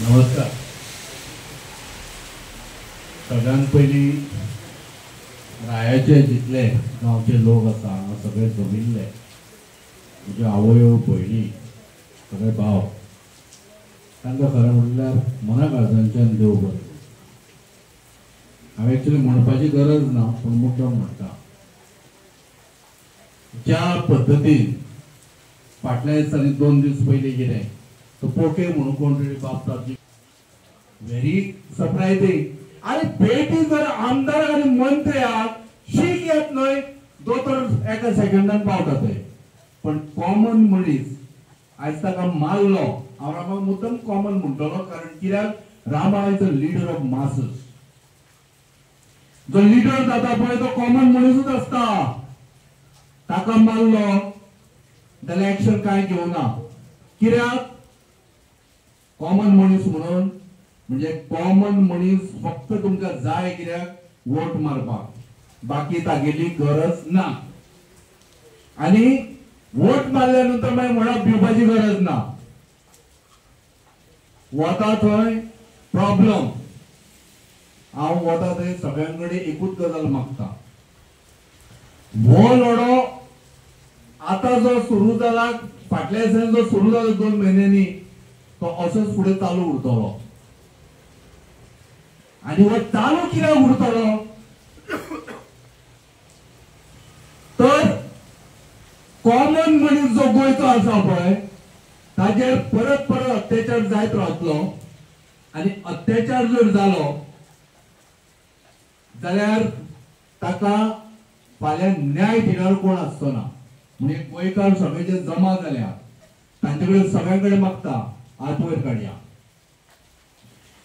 नमस्कार. सगळ्यात पहिली रायाचे जितले गांवचे लोक आसा सगळे जमिल्ले म्हणजे आवयो भयणी सगळे भाव तांकां खरें म्हणल्यार मना काळजांच्यान देव बरें. हांवें एक्चुअली म्हणपाची गरज ना पूण मुद्दम म्हणटा. ज्या पद्दतीन फाटल्या दिसांनी 2 दीस पयलीं कितें तो पोके म्हणून कोण तरी बापतात व्हेरी सरप्रायझिंग. आणि बेटी जर आमदार आणि मंत्र्याक शीक येत न्हय दोतोर एका सेकंदान पावता थंय. पण कॉमन मनीस आयज ताका मारलो. हांव रामाक मुद्दम कॉमन म्हणटलो कारण कित्याक Rama is a leader of MASS. जो लिडर जाता पळय तो कॉमन मनीसच आसता. ताका मारलो जाल्यार एक्शन कांय घेवना. कित्याक कॉमन मनीस म्हणून म्हणजे कॉमन मनीस फक्त तुमकां जाय कित्याक वोट मारपाक, बाकी तागेली गरज ना. आणि वोट मारल्या नंतर मागीर म्हणप भिवपाची गरज ना. वता थंय प्रॉब्लम. हांव वता थंय सगळ्यांकडे एकूच गजाल मागता. हो लढो आता जो सुरू जाला फाटल्या दिसांनी जो सुरू जालो 2 म्हयन्यांनी तो असोच फुडें चालू उरतलो. आणि हो चालू कित्याक उरतलो तर कॉमन मनीस जो गोंयचो आसा पळय ताचेर परत परत अत्याचार जायत रावतलो. आणि अत्याचार जर जालो जाल्यार ताका फाल्यां न्याय दिणार कोण आसचो ना. म्हणजे गोंयकार सगळे जे जमा जाल्या तांचे कडेन सगळ्यांकडे मागता हात वयर काडया.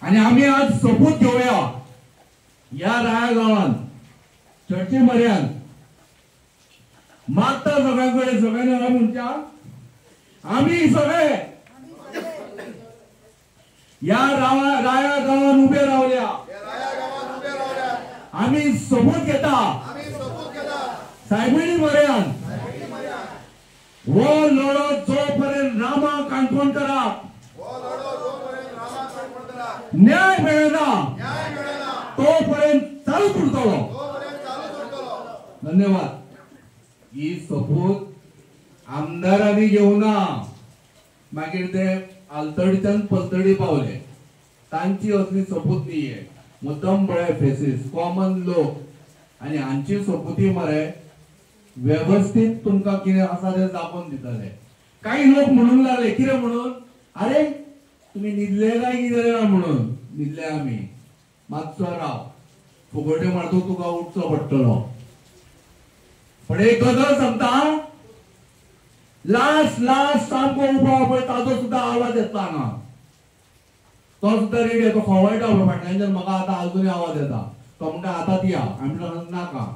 आणि आम्ही आज सबूत घेऊया. या राया गावान चर्ची मऱ्यान मागता सगळ्यांकडे सगळ्यांना म्हणच्या आम्ही सगळे या राया गावान उभे रावल्या. आम्ही सबूत घेता सायबिणी मऱ्यान हो लढो जोपर्यंत रामा काणकोणकाराक न्याय मिळना तोपर्यंत चालूच उरतलो. धन्यवाद. ही सबूत आमदारांनी घेवना. मागीर ते आलतडीच्यान पलतडी पावले. तांची असली सबूत नाहीये. मुद्दम बळे फेसीस कॉमन लोक आणि हांची सबुती मरे व्यवस्थित तुमकां कितें आसा तें दाखोवन दितले. काही लोक म्हणूंक लागले कितें म्हणून अरे तुम्ही न्हिदले काय कितें म्हणून. न्हिदले आमी मातसो राव फुगोट्यो मारतो तुका उठचो पडटलो. पण एक गजाल सांगता लास्ट सामको उबो पळय ताजो सुद्धा आवाज येता हांगा. तो सुद्धा रेडी येतो खवळटा पळय फाटल्यानच्यान म्हाका आतां आजूनय आवाज येता. तो म्हणटा आतां या आमी म्हणटा नाका.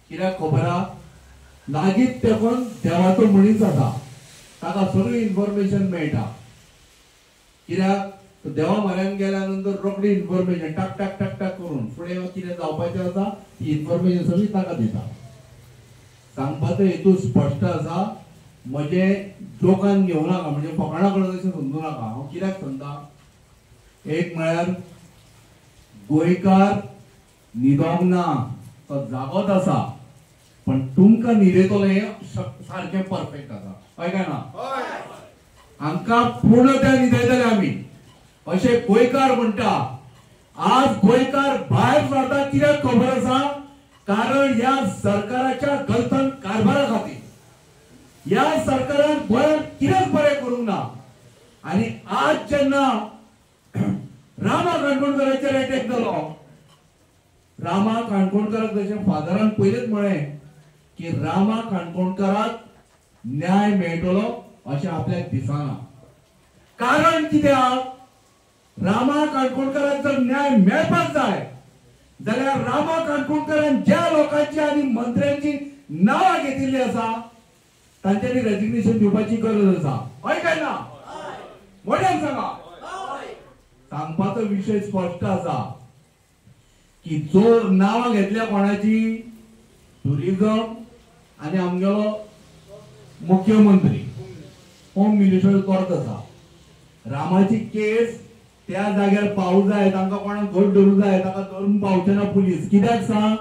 कित्याक खबर आहा लागींच तेकोन देवाचो मनीस आसा ताका सगळी इन्फॉर्मेशन मेळटा. कित्याक देवा म्हऱ्यान गेल्या नंतर रोखडी इन्फॉर्मेशन टाक टाक टाक टाक करून फुडें कितें जावपाचें आसा ती इन्फॉर्मेशन सगळी ताका दिता. सांगपाचो हेतू स्पश्ट आसा. म्हजे जोकान घेवं नाका म्हणजे फकाणा कडेन अशें समजूं नाका. हांव कित्याक सांगता एक म्हळ्यार गोंयकार न्हिदोंक ना तो जागोच आसा. पण तुमकां न्हिदयतलो हें सारकें परफेक्ट आसा. हय काय ना. हांकां पूर्णतया न्हिदयतले आमी अशें गोंयकार म्हणटा. आज गोंयकार भायर सरता कित्याक खबर आसा कारण ह्या सरकाराच्या गलथन कारभारा खातीर. ह्या सरकारान गोंयांत कित्याक बरें करूंक ना. आणि आज जेन्ना रामा काणकोणकाराचेर अटॅक जालो रामा काणकोणकाराक जशें फादरान पयलेंच म्हळें की रामा काणकोणकाराक न्याय मेळटलो अशें आपल्याक दिसना. कारण कित्याक रामा काणकोणकाराक जर न्याय मेळपाक जाय जाल्यार रामा काणकोणकारान ज्या लोकांची आनी मंत्र्यांची नांवां घेतिल्ली आसा तांच्यांनी रेजिग्नेशन दिवपाची गरज आसा. हय काय ना. मोठ्यान सांगा. सांगपाचो विशय स्पश्ट आसा की जो नांवां घेतल्या कोणाची टुरिझम आणि आमगेलो मुख्यमंत्री होम मिनिस्टर करत आसा. रामाची केस त्या जाग्यार पावूं जाय, तांकां कोणाक घट धरूं जाय, ताका धरून पावचे ना पुलीस. कित्याक सांग?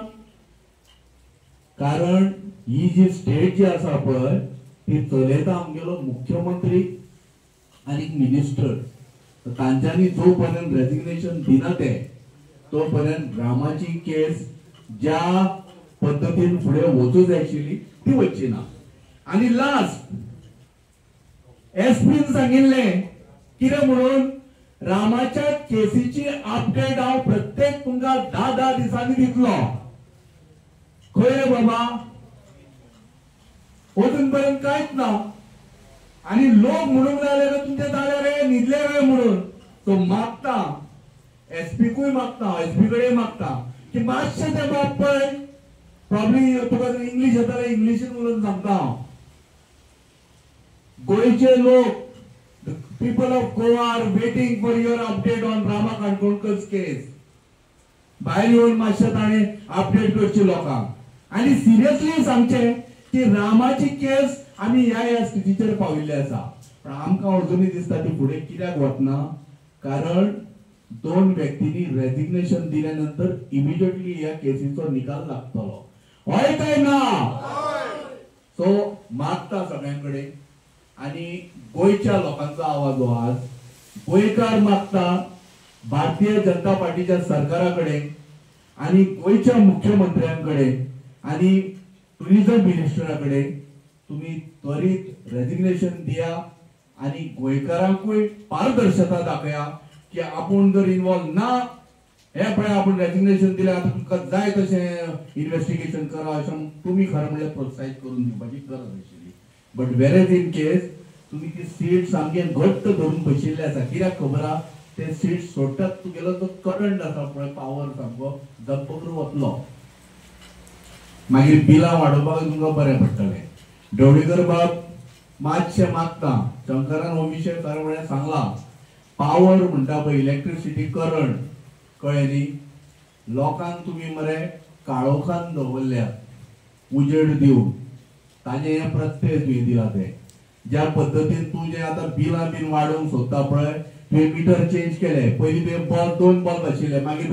कारण ही जी स्टेट जी आसा पळय ती चलयता आमगेलो मुख्यमंत्री आनी मिनिस्टर. तांच्यांनी जो पर्यंत रेजिग्नेशन दिना ते तो पर्यंत रामाची केस ज्या पद्धतीन फुडें वचूं जाय आशिल्ली ती वचची ना. आनी लास्ट एसपीन सांगिल्लें कितें म्हणून, रामाच्या केसीची अपडेट हांव प्रत्येक तुमकां 10 दिसांनी दितलो. खंय रे बाबा? अजून पर्यंत कांयच ना. आणि लोक म्हणूंक लागले तुमचे जाले रे न्हिदले रे म्हणून. तो मागता एसपीकूय मागता, एसपी कडेन मागता की मातशें ते बाब पळय, प्रॉब्ली तुका इंग्लीश येताले इंग्लिशीन उलोवन सांगता हांव. गोंयचे लोक, the people of Goa are waiting for your update on Rama Kankonkar's case. भायर येवन मातशें ताणें अपडेट करची लोकांक. आनी सिरियसली सांगचे की रामाची केस आमी ह्या स्थितीचेर पाविल्ले आसा. पण आमकां अजुनूय दिसता ती फुडें कित्याक वचना, कारण 2 व्यक्तींनी रेजिग्नेशन दिल्या नंतर इमिडिएटली ह्या केसीचो निकाल लागतलो. होय काय ना? सो मागता सगळ्यांकडे आणि गोयच्या लोकांचा आवाज हो आज. गोयकार मागता भारतीय जनता पार्टीच्या सरकाराकडे आणि गोयच्या मुख्यमंत्र्यांकडे आणि टुरिझम मिनिस्टराकडे तुम्ही त्वरित रेजिग्नेशन दिया आणि गोयकारांकूय पारदर्शकता दाखया की आपण जर इन्वॉल्व ना, हे पळय आपण रेजिग्नेशन दिलें, आता तुमकां जाय तशें इन्व्हेस्टिगेशन करा अशें तुम्ही खरें म्हणल्यार प्रोत्साहीत करून दिवपाची गरज आशिल्ली. बट वेरेज इन केस तुम्ही ती सीट सामके घट्ट धरून बशिल्ले आसा. कित्याक खबर आहा, ते सीट सोडटात तुगेलो जो करंट आसा पळय पावर सामको झप्पकरून वतलो. मागीर बिलां वाडोवपाक तुमकां बरें पडटलें. ढवळीकर बाब मातशें मागता. शंकरान हो विशय खरें म्हळ्यार सांगला. पावर म्हणटा पळय इलेक्ट्रिसिटी करंट कळ्ळें न्ही, लोकांक तुम्ही मरे काळोखान दवरल्यात उजेड दिवन. ताजे हे प्रत्यय तुवें दिला ते. ज्या पद्धतीन तू जे आता बिलां बीन वाडोवंक सोदता पळय, तुवें मिटर चेंज केले. पयलीं तुवें बल्ब 2 बल्ब आशिल्ले, मागीर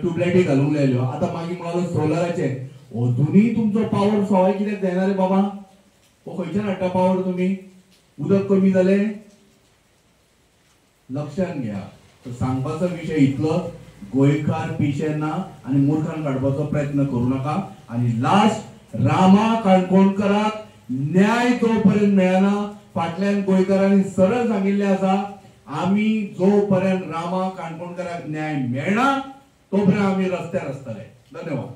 ट्यूबलायटी घालूंक लायल्यो, आतां मागीर म्हणालो सोलाराचे. अजुनूय तुमचो पावर सवाय कित्याक जायना रे बाबा? हो खंयच्यान हाडटा पावर तुमी? उदक कमी जालें? लक्षात घ्या. सांगपाचो विशय इतलो, गोंयकार पिशे ना आनी मुर्खान काडपाचो प्रयत्न करूं नाका. आनी लास्ट, रामा काणकोणकराक न्याय जोपर्यंत मेळना, फाटल्यान गोंयकारांनी सरळ सांगिल्लें आसा, आमी जो पर्यंत रामा काणकोणकराक न्याय मेळना तोपर्यंत आमी रस्त्यार आसतले. धन्यवाद.